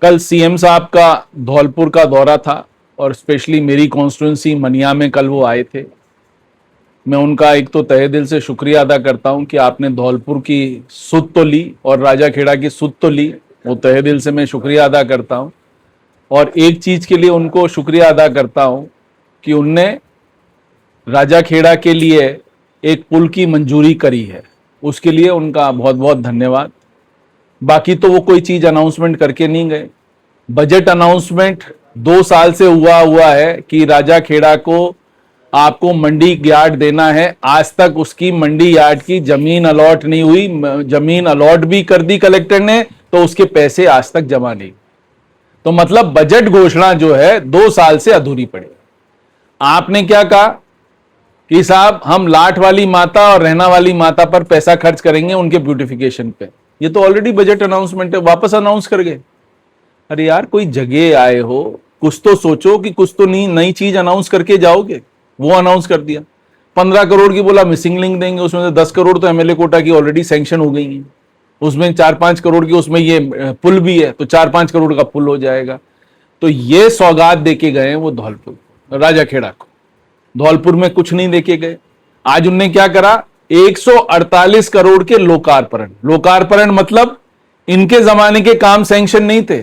कल सीएम साहब का धौलपुर का दौरा था और स्पेशली मेरी कॉन्स्टिट्यूंसी मनिया में कल वो आए थे। मैं उनका एक तो तहे दिल से शुक्रिया अदा करता हूं कि आपने धौलपुर की सुध तो ली और राजाखेड़ा की सुध तो ली, वो तहे दिल से मैं शुक्रिया अदा करता हूं। और एक चीज के लिए उनको शुक्रिया अदा करता हूं कि उनने राजाखेड़ा के लिए एक पुल की मंजूरी करी है, उसके लिए उनका बहुत बहुत धन्यवाद। बाकी तो वो कोई चीज अनाउंसमेंट करके नहीं गए। बजट अनाउंसमेंट 2 साल से हुआ है कि राजाखेड़ा को आपको मंडी यार्ड देना है, आज तक उसकी मंडी यार्ड की जमीन अलॉट नहीं हुई। जमीन अलॉट भी कर दी कलेक्टर ने तो उसके पैसे आज तक जमा नहीं। तो मतलब बजट घोषणा जो है 2 साल से अधूरी पड़ी। आपने क्या कहा कि साहब हम लाठ वाली माता और रहना वाली माता पर पैसा खर्च करेंगे उनके ब्यूटिफिकेशन पे। ये तो ऑलरेडी बजट अनाउंसमेंट है, वापस अनाउंस कर गए। अरे यार कोई जगह आए हो, कुछ तो सोचो कि कुछ तो नई चीज अनाउंस करके जाओगे। वो अनाउंस कर दिया 15 करोड़ की, बोला मिसिंग लिंक देंगे, उसमें से 10 करोड़ तो एमएलए कोटा की ऑलरेडी सैंक्शन हो गई है, उसमें 4-5 करोड़ की उसमें ये पुल भी है, तो 4-5 करोड़ का पुल हो जाएगा। तो ये सौगात देके गए वो धौलपुर राजाखेड़ा को, धौलपुर में कुछ नहीं देके गए। आज उनने क्या करा, 148 करोड़ के लोकार्पण मतलब इनके जमाने के काम सैंक्शन नहीं थे,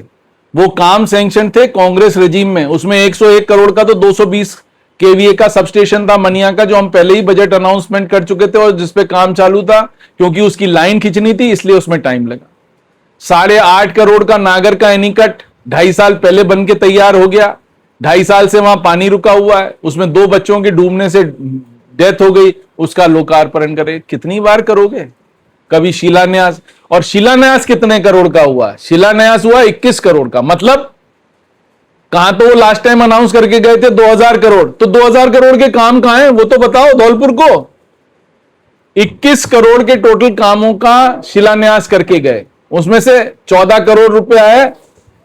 वो काम सैंक्शन थे कांग्रेस रेजिम में। उसमें 101 करोड़ का तो 220 केवीए का सबस्टेशन था मनिया का, जो हम पहले ही बजट अनाउंसमेंट कर चुके थे और जिसपे काम चालू था, क्योंकि उसकी लाइन खींचनी थी इसलिए उसमें टाइम लगा। 8.5 करोड़ का नागर का एनीकट 2.5 साल पहले बन के तैयार हो गया, 2.5 साल से वहां पानी रुका हुआ है, उसमें 2 बच्चों के डूबने से डेथ हो गई, उसका लोकार्पण करे। कितनी बार करोगे? कभी शिलान्यास, और शिलान्यास कितने करोड़ का हुआ? शिलान्यास हुआ 21 करोड़ का। मतलब कहां तो वो लास्ट टाइम अनाउंस करके गए थे 2000 करोड़, तो 2000 करोड़ के काम कहां हैं वो तो बताओ धौलपुर को। 21 करोड़ के टोटल कामों का शिलान्यास करके गए, उसमें से 14 करोड़ रुपए है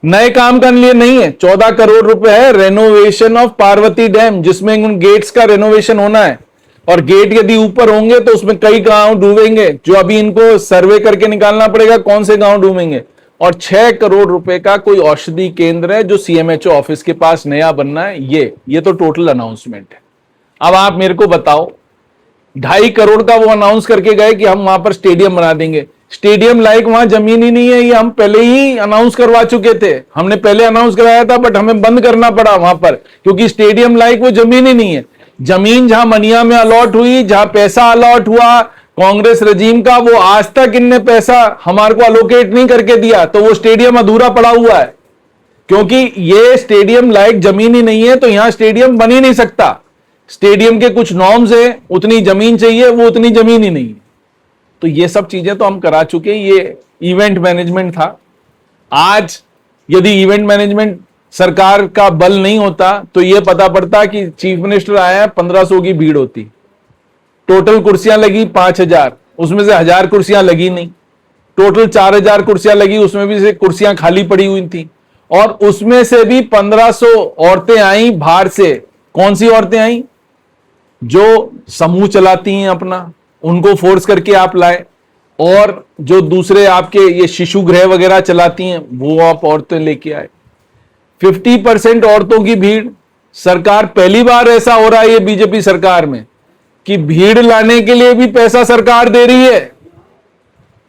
नए काम के लिए नहीं है, 14 करोड़ रुपए है रेनोवेशन ऑफ पार्वती डैम, जिसमें उन गेट्स का रेनोवेशन होना है। और गेट यदि ऊपर होंगे तो उसमें कई गांव डूबेंगे, जो अभी इनको सर्वे करके निकालना पड़ेगा कौन से गांव डूबेंगे। और 6 करोड़ रुपए का कोई औषधि केंद्र है जो सीएमएचओ ऑफिस के पास नया बनना है। ये तो टोटल अनाउंसमेंट है। अब आप मेरे को बताओ, 2.5 करोड़ का वो अनाउंस करके गए कि हम वहां पर स्टेडियम बना देंगे। स्टेडियम लायक वहां जमीन ही नहीं है, ये हम पहले ही अनाउंस करवा चुके थे। हमने पहले अनाउंस कराया था बट हमें बंद करना पड़ा वहां पर, क्योंकि स्टेडियम लायक वो जमीन ही नहीं है। जमीन जहां मनिया में अलॉट हुई, जहां पैसा अलॉट हुआ कांग्रेस रजीम का, वो आज तक इनने पैसा हमारे को अलोकेट नहीं करके दिया, तो वो स्टेडियम अधूरा पड़ा हुआ है। क्योंकि ये स्टेडियम लायक जमीन ही नहीं है तो यहां स्टेडियम बन ही नहीं सकता। स्टेडियम के कुछ नॉर्म्स है, उतनी जमीन चाहिए, वो उतनी जमीन ही नहीं है। तो ये सब चीजें तो हम करा चुके हैं। ये इवेंट मैनेजमेंट था। आज यदि इवेंट मैनेजमेंट सरकार का बल नहीं होता तो ये पता पड़ता कि चीफ मिनिस्टर आया है 1500 की भीड़ होती, टोटल कुर्सियां लगी 5000, उसमें से 1000 कुर्सियां लगी नहीं, टोटल 4000 कुर्सियां लगी, उसमें भी से कुर्सियां खाली पड़ी हुई थी। और उसमें से भी 1500 औरतें आई बाहर से। कौन सी औरतें आई? जो समूह चलाती हैं अपना, उनको फोर्स करके आप लाए। और जो दूसरे आपके ये शिशु गृह वगैरह चलाती हैं वो आप औरतें लेके आए। 50% औरतों की भीड़। सरकार पहली बार ऐसा हो रहा है ये बीजेपी सरकार में कि भीड़ लाने के लिए भी पैसा सरकार दे रही है,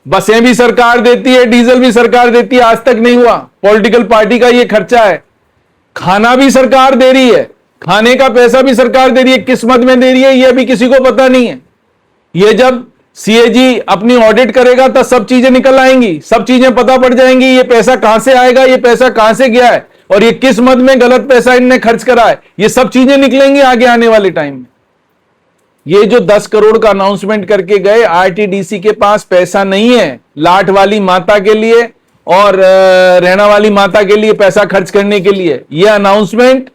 बसें भी सरकार देती है, डीजल भी सरकार देती है। आज तक नहीं हुआ। पॉलिटिकल पार्टी का ये खर्चा है। खाना भी सरकार दे रही है, खाने का पैसा भी सरकार दे रही है। किस मद में दे रही है ये अभी किसी को पता नहीं है। ये जब सीएजी अपनी ऑडिट करेगा तब सब चीजें निकल आएंगी, सब चीजें पता पड़ जाएंगी। ये पैसा कहां से आएगा, ये पैसा कहां से गया है, और ये किस मद में गलत पैसा इनने खर्च करा है, ये सब चीजें निकलेंगी आगे आने वाले टाइम में। ये जो 10 करोड़ का अनाउंसमेंट करके गए, आरटीडीसी के पास पैसा नहीं है लाठ वाली माता के लिए और रहना वाली माता के लिए पैसा खर्च करने के लिए। यह अनाउंसमेंट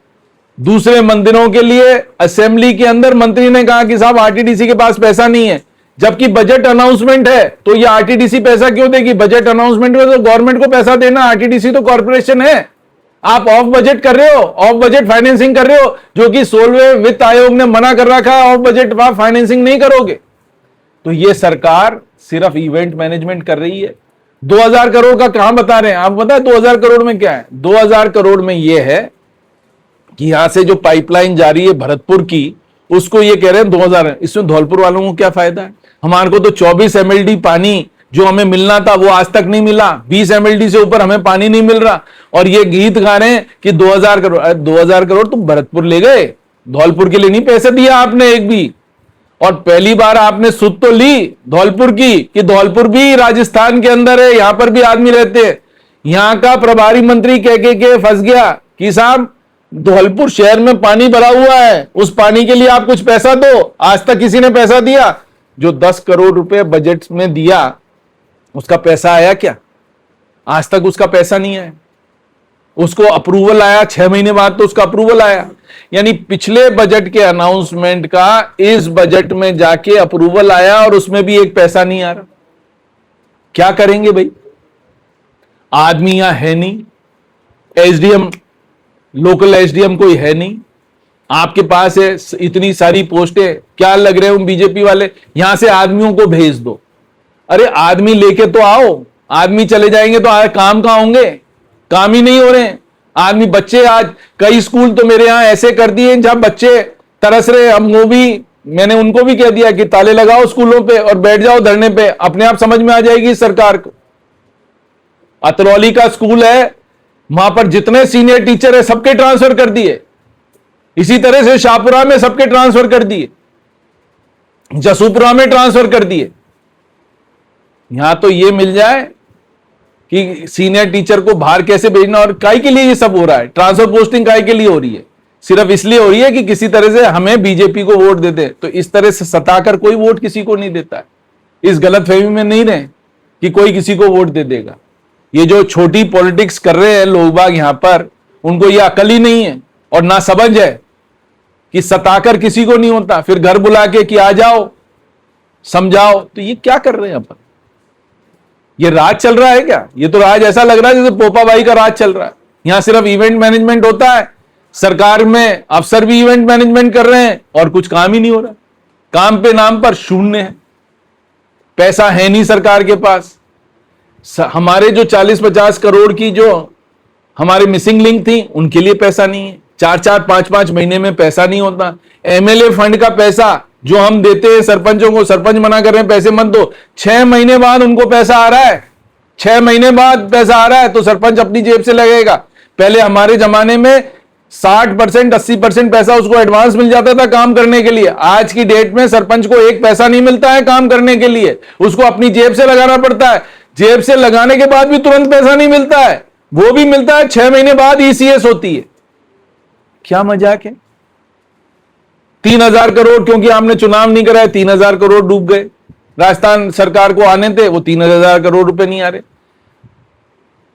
दूसरे मंदिरों के लिए असेंबली के अंदर मंत्री ने कहा कि साहब आरटीडीसी के पास पैसा नहीं है, जबकि बजट अनाउंसमेंट है। तो ये आरटीडीसी पैसा क्यों देगी? बजट अनाउंसमेंट में तो गवर्नमेंट को पैसा देना, आरटीडीसी तो कॉर्पोरेशन है। आप ऑफ बजट कर रहे हो, ऑफ बजट फाइनेंसिंग कर रहे हो, जो कि 16वें वित्त आयोग ने मना कर रखा है, ऑफ बजट फाइनेंसिंग नहीं करोगे। तो ये सरकार सिर्फ इवेंट मैनेजमेंट कर रही है। 2000 करोड़ का कहां बता रहे हैं आप? पता है 2000 करोड़ में क्या है? 2000 करोड़ में यह है कि यहां से जो पाइपलाइन जा रही है भरतपुर की, उसको ये कह रहे हैं 2000 इसमें धौलपुर वालों को क्या फायदा है? हमारे को तो 24 MLD पानी जो हमें मिलना था वो आज तक नहीं मिला, 20 MLD से ऊपर हमें पानी नहीं मिल रहा, और ये गीत गा रहे हैं कि 2000 करोड़। 2000 करोड़ तुम भरतपुर ले गए, धौलपुर के लिए नहीं पैसे दिया आपने एक भी। और पहली बार आपने सुध तो ली धौलपुर की कि धौलपुर भी राजस्थान के अंदर है, यहां पर भी आदमी रहते हैं। यहां का प्रभारी मंत्री कह के फंस गया कि साहब धौलपुर शहर में पानी भरा हुआ है, उस पानी के लिए आप कुछ पैसा दो। आज तक किसी ने पैसा दिया? जो 10 करोड़ रुपए बजट में दिया उसका पैसा आया क्या? आज तक उसका पैसा नहीं आया। उसको अप्रूवल आया 6 महीने बाद, तो उसका अप्रूवल आया। यानी पिछले बजट के अनाउंसमेंट का इस बजट में जाके अप्रूवल आया और उसमें भी एक पैसा नहीं आ रहा। क्या करेंगे भाई? आदमी यहां है नहीं, एसडीएम, लोकल एसडीएम कोई है नहीं, आपके पास है इतनी सारी पोस्टें, क्या लग रहे हो बीजेपी वाले यहां से आदमियों को भेज दो। अरे आदमी लेके तो आओ, आदमी चले जाएंगे तो काम कहां होंगे? काम ही नहीं हो रहे हैं आदमी। बच्चे आज कई स्कूल तो मेरे यहां ऐसे कर दिए जहां बच्चे तरस रहे, हम वो भी, मैंने उनको भी कह दिया कि ताले लगाओ स्कूलों पे और बैठ जाओ धरने पे, अपने आप समझ में आ जाएगी सरकार को। अतरौली का स्कूल है, वहां पर जितने सीनियर टीचर है सबके ट्रांसफर कर दिए। इसी तरह से शाहपुरा में सबके ट्रांसफर कर दिए, जसूपुरा में ट्रांसफर कर दिए। यहां तो ये मिल जाए कि सीनियर टीचर को बाहर कैसे भेजना, और काय के लिए ये सब हो रहा है? ट्रांसफर पोस्टिंग काय के लिए हो रही है? सिर्फ इसलिए हो रही है कि किसी तरह से हमें बीजेपी को वोट देते। तो इस तरह से सताकर कोई वोट किसी को नहीं देता है। इस गलतफहमी में नहीं रहे कि कोई किसी को वोट दे देगा। ये जो छोटी पॉलिटिक्स कर रहे हैं लोग बाग यहां पर, उनको ये अकल ही नहीं है और ना समझ है कि सताकर किसी को नहीं होता, फिर घर बुला के कि आ जाओ समझाओ। तो ये क्या कर रहे हैं यहां पर? ये राज चल रहा है क्या? ये तो राज ऐसा लग रहा है जैसे पोपा भाई का राज चल रहा है। यहां सिर्फ इवेंट मैनेजमेंट होता है, सरकार में अफसर भी इवेंट मैनेजमेंट कर रहे हैं और कुछ काम ही नहीं हो रहा। काम पे नाम पर शून्य है, पैसा है नहीं सरकार के पास। हमारे जो 40-50 करोड़ की जो हमारे मिसिंग लिंक थी उनके लिए पैसा नहीं है। 4-4, 5-5 महीने में पैसा नहीं होता। एमएलए फंड का पैसा जो हम देते हैं सरपंचों को, सरपंच मना कर रहे हैं पैसे मत दो, 6 महीने बाद उनको पैसा आ रहा है। 6 महीने बाद पैसा आ रहा है तो सरपंच अपनी जेब से लगेगा। पहले हमारे जमाने में 60%, 80% पैसा उसको एडवांस मिल जाता था काम करने के लिए। आज की डेट में सरपंच को एक पैसा नहीं मिलता है काम करने के लिए, उसको अपनी जेब से लगाना पड़ता है। जेब से लगाने के बाद भी तुरंत पैसा नहीं मिलता है, वो भी मिलता है 6 महीने बाद ईसीएस होती है। क्या मजाक है? 3000 करोड़ क्योंकि हमने चुनाव नहीं कराया, 3000 करोड़ डूब गए। राजस्थान सरकार को आने थे, वो 3000 करोड़ रुपए नहीं आ रहे।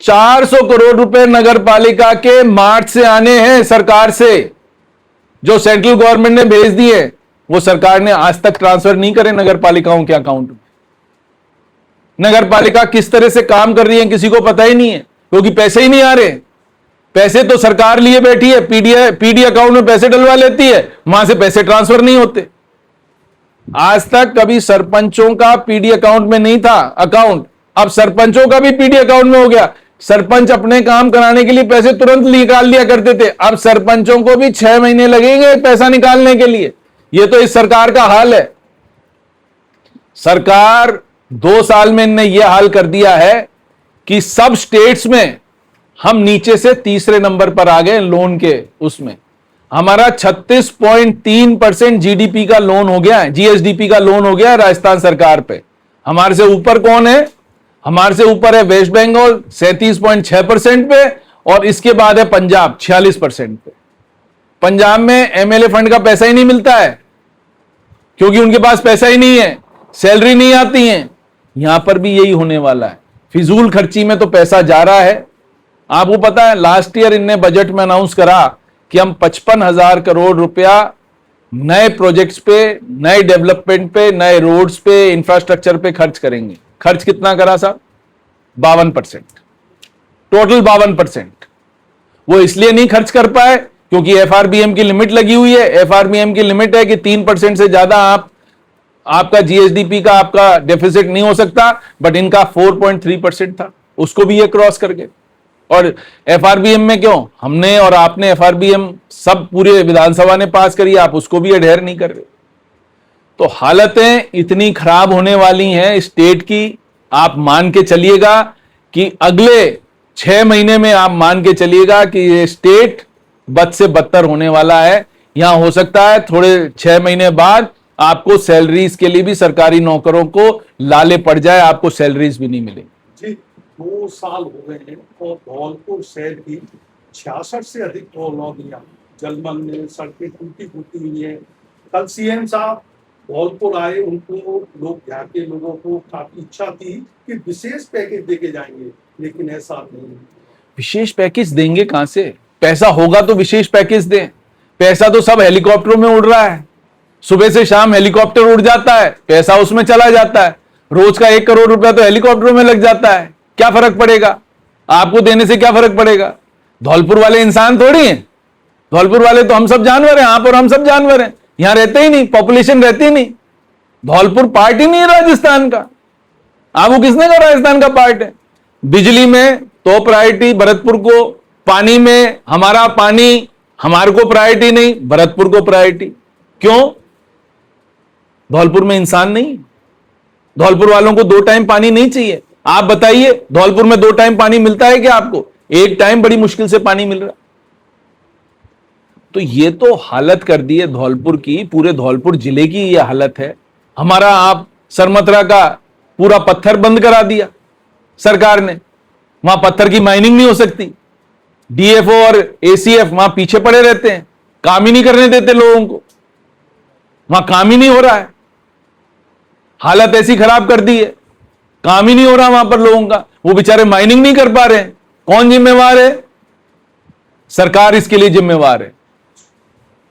400 करोड़ रुपए नगर पालिका के मार्च से आने हैं सरकार से, जो सेंट्रल गवर्नमेंट ने भेज दिए, वो सरकार ने आज तक ट्रांसफर नहीं करे नगर पालिकाओं के अकाउंट में। नगर पालिका किस तरह से काम कर रही है किसी को पता ही नहीं है, क्योंकि पैसे ही नहीं आ रहे। पैसे तो सरकार लिए बैठी है, पीडी अकाउंट में पैसे डलवा लेती है, वहां से पैसे ट्रांसफर नहीं होते। आज तक कभी सरपंचों का पीडी अकाउंट में नहीं था अकाउंट, अब सरपंचों का भी पीडी अकाउंट में हो गया। सरपंच अपने काम कराने के लिए पैसे तुरंत निकाल लिया करते थे, अब सरपंचों को भी 6 महीने लगेंगे पैसा निकालने के लिए। यह तो इस सरकार का हाल है। सरकार 2 साल में इनने यह हाल कर दिया है कि सब स्टेट्स में हम नीचे से तीसरे नंबर पर आ गए लोन के। उसमें हमारा 36.3% जीडीपी का लोन हो गया है, जीएसडीपी का लोन हो गया है राजस्थान सरकार पे। हमारे से ऊपर कौन है? हमारे से ऊपर है वेस्ट बंगाल 37.6% पे, और इसके बाद है पंजाब 46% पे। पंजाब में एमएलए फंड का पैसा ही नहीं मिलता है, क्योंकि उनके पास पैसा ही नहीं है, सैलरी नहीं आती है। यहां पर भी यही होने वाला है, फिजूल खर्ची में तो पैसा जा रहा है। आपको पता है लास्ट ईयर इनने बजट में अनाउंस करा कि हम 55,000 करोड़ रुपया नए प्रोजेक्ट्स पे, नए डेवलपमेंट पे, नए रोड्स पे, इंफ्रास्ट्रक्चर पे खर्च करेंगे। खर्च कितना करा साहब? 52%, टोटल 52%। वो इसलिए नहीं खर्च कर पाए क्योंकि एफआरबीएम की लिमिट लगी हुई है। एफआरबीएम की लिमिट है कि 3% से ज्यादा आप आपका जीएसडीपी का आपका डेफिसिट नहीं हो सकता, बट इनका 4.3% था, उसको भी ये क्रॉस कर गए। और एफआरबीएम में क्यों, हमने और आपने एफआरबीएम सब पूरे विधानसभा ने पास करी, आप उसको भी अडेयर नहीं कर रहे। तो हालतें इतनी खराब होने वाली हैं स्टेट की, आप मान के चलिएगा कि अगले 6 महीने में आप मान के चलिएगा कि ये स्टेट बद से बदतर होने वाला है। यहां हो सकता है थोड़े 6 महीने बाद आपको सैलरीज के लिए भी सरकारी नौकरों को लाले पड़ जाए, आपको सैलरीज भी नहीं मिलेगी। जी, 2 साल हो गए हैं और धौलपुर शहर की 66 से अधिक कॉलोनियां जलमग्न में, सड़कें टूटी फूटी हुई है। कल सीएम साहब धौलपुर आए, उनको लोग यहाँ के लोगों को काफी इच्छा थी कि विशेष पैकेज देके जाएंगे, लेकिन ऐसा नहीं। विशेष पैकेज देंगे कहां से, पैसा होगा तो विशेष पैकेज दें। पैसा तो सब हेलीकॉप्टरों में उड़ रहा है, सुबह से शाम हेलीकॉप्टर उड़ जाता है, पैसा उसमें चला जाता है। रोज का 1 करोड़ रुपया तो हेलीकॉप्टरों में लग जाता है, क्या फर्क पड़ेगा आपको देने से, क्या फर्क पड़ेगा। धौलपुर वाले इंसान थोड़ी हैं, धौलपुर वाले तो हम सब जानवर हैं, आप और हम सब जानवर हैं, यहां रहते ही नहीं, पॉपुलेशन रहती ही नहीं। धौलपुर पार्ट ही नहीं है राजस्थान का, आपको किसने कहा राजस्थान का पार्ट है। बिजली में तो प्रायोरिटी भरतपुर को, पानी में हमारा पानी हमारे को प्रायोरिटी नहीं, भरतपुर को प्रायोरिटी। क्यों, धौलपुर में इंसान नहीं, धौलपुर वालों को 2 टाइम पानी नहीं चाहिए। आप बताइए धौलपुर में 2 टाइम पानी मिलता है क्या आपको, 1 टाइम बड़ी मुश्किल से पानी मिल रहा। तो ये तो हालत कर दी है धौलपुर की, पूरे धौलपुर जिले की ये हालत है। हमारा आप सरमतरा का पूरा पत्थर बंद करा दिया सरकार ने, वहां पत्थर की माइनिंग नहीं हो सकती। डीएफओ और एसीएफ वहां पीछे पड़े रहते हैं, काम ही नहीं करने देते लोगों को, वहां काम ही नहीं हो रहा है। हालत ऐसी खराब कर दी है, काम ही नहीं हो रहा वहां पर लोगों का, वो बेचारे माइनिंग नहीं कर पा रहे हैं। कौन जिम्मेवार है, सरकार इसके लिए जिम्मेवार है।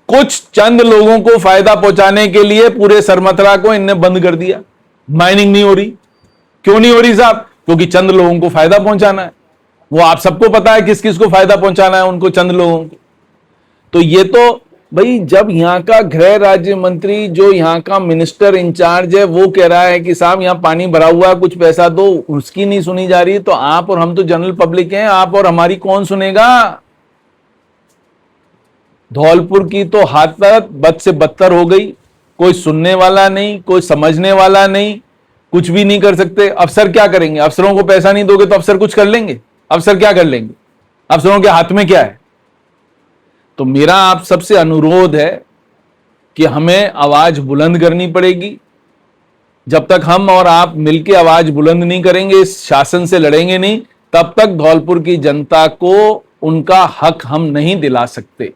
कुछ चंद लोगों को फायदा पहुंचाने के लिए पूरे सरमतरा को इनने बंद कर दिया, माइनिंग नहीं हो रही। क्यों नहीं हो रही साहब, क्योंकि चंद लोगों को फायदा पहुंचाना है। वो आप सबको पता है किस किस को फायदा पहुंचाना है, उनको चंद लोगों को। तो ये तो भाई, जब यहां का गृह राज्य मंत्री जो यहां का मिनिस्टर इंचार्ज है वो कह रहा है कि साहब यहां पानी भरा हुआ है, कुछ पैसा दो, उसकी नहीं सुनी जा रही, तो आप और हम तो जनरल पब्लिक हैं, आप और हमारी कौन सुनेगा। धौलपुर की तो हालत बद से बदतर हो गई, कोई सुनने वाला नहीं, कोई समझने वाला नहीं, कुछ भी नहीं कर सकते। अफसर क्या करेंगे, अफसरों को पैसा नहीं दोगे तो अफसर कुछ कर लेंगे, अफसर क्या कर लेंगे, अफसरों के हाथ में क्या है। तो मेरा आप सबसे अनुरोध है कि हमें आवाज बुलंद करनी पड़ेगी। जब तक हम और आप मिलकर आवाज बुलंद नहीं करेंगे, इस शासन से लड़ेंगे नहीं, तब तक धौलपुर की जनता को उनका हक हम नहीं दिला सकते।